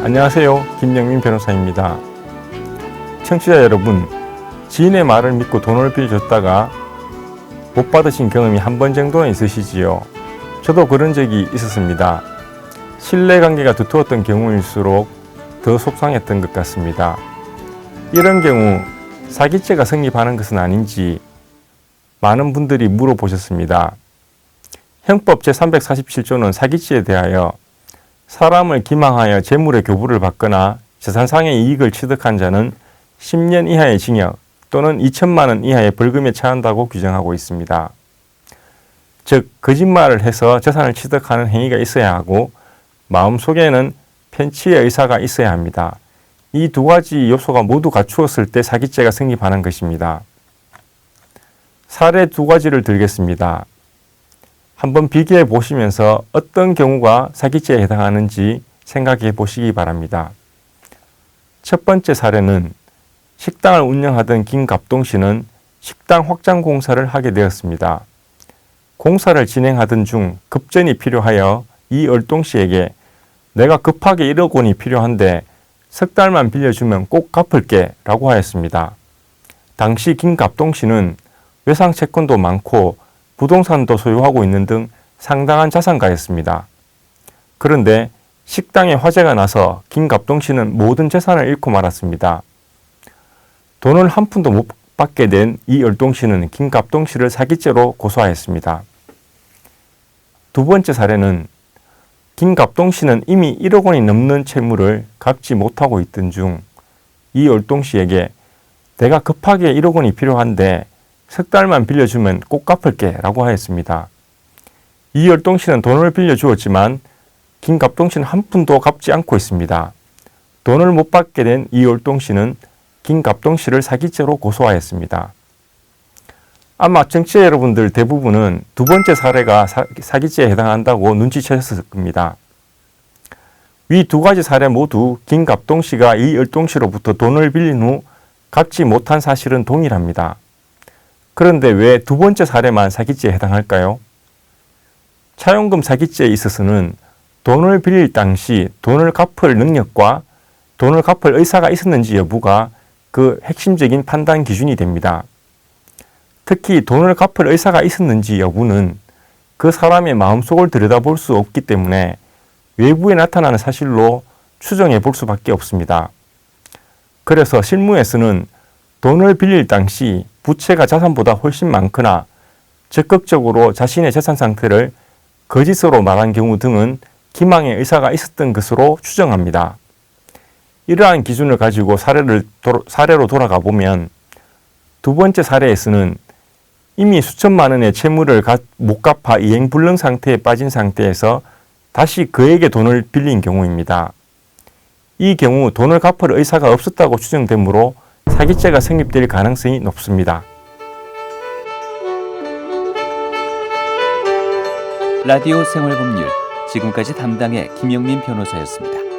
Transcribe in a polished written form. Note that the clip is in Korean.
안녕하세요. 김영민 변호사입니다. 청취자 여러분, 지인의 말을 믿고 돈을 빌려줬다가 못 받으신 경험이 한 번 정도는 있으시지요? 저도 그런 적이 있었습니다. 신뢰관계가 두터웠던 경우일수록 더 속상했던 것 같습니다. 이런 경우 사기죄가 성립하는 것은 아닌지 많은 분들이 물어보셨습니다. 형법 제347조는 사기죄에 대하여 사람을 기망하여 재물의 교부를 받거나 재산상의 이익을 취득한 자는 10년 이하의 징역 또는 2천만 원 이하의 벌금에 처한다고 규정하고 있습니다. 즉, 거짓말을 해서 재산을 취득하는 행위가 있어야 하고 마음속에는 편취의 의사가 있어야 합니다. 이 두 가지 요소가 모두 갖추었을 때 사기죄가 성립하는 것입니다. 사례 두 가지를 들겠습니다. 한번 비교해 보시면서 어떤 경우가 사기죄에 해당하는지 생각해 보시기 바랍니다. 첫 번째 사례는 식당을 운영하던 김갑동 씨는 식당 확장 공사를 하게 되었습니다. 공사를 진행하던 중 급전이 필요하여 이얼동 씨에게 내가 급하게 1억 원이 필요한데 석 달만 빌려주면 꼭 갚을게 라고 하였습니다. 당시 김갑동 씨는 외상 채권도 많고 부동산도 소유하고 있는 등 상당한 자산가였습니다. 그런데 식당에 화재가 나서 김갑동 씨는 모든 재산을 잃고 말았습니다. 돈을 한 푼도 못 받게 된 이얼동 씨는 김갑동 씨를 사기죄로 고소하였습니다. 두 번째 사례는 김갑동 씨는 이미 1억 원이 넘는 채무를 갚지 못하고 있던 중 이얼동 씨에게 내가 급하게 1억 원이 필요한데 석 달만 빌려주면 꼭 갚을게 라고 하였습니다. 이얼동 씨는 돈을 빌려주었지만 김갑동 씨는 한 푼도 갚지 않고 있습니다. 돈을 못 받게 된 이얼동 씨는 김갑동 씨를 사기죄로 고소하였습니다. 아마 청취자 여러분들 대부분은 두 번째 사례가 사기죄에 해당한다고 눈치채셨을 겁니다. 위 두 가지 사례 모두 김갑동 씨가 이얼동 씨로부터 돈을 빌린 후 갚지 못한 사실은 동일합니다. 그런데 왜 두 번째 사례만 사기죄에 해당할까요? 차용금 사기죄에 있어서는 돈을 빌릴 당시 돈을 갚을 능력과 돈을 갚을 의사가 있었는지 여부가 그 핵심적인 판단 기준이 됩니다. 특히 돈을 갚을 의사가 있었는지 여부는 그 사람의 마음속을 들여다볼 수 없기 때문에 외부에 나타나는 사실로 추정해 볼 수밖에 없습니다. 그래서 실무에서는 돈을 빌릴 당시 부채가 자산보다 훨씬 많거나 적극적으로 자신의 재산 상태를 거짓으로 말한 경우 등은 기망의 의사가 있었던 것으로 추정합니다. 이러한 기준을 가지고 사례로 돌아가 보면 두 번째 사례에서는 이미 수천만 원의 채무를 못 갚아 이행불능 상태에 빠진 상태에서 다시 그에게 돈을 빌린 경우입니다. 이 경우 돈을 갚을 의사가 없었다고 추정되므로 사기죄가 성립될 가능성이 높습니다. 라디오 생활법률 지금까지 담당의 김영민 변호사였습니다.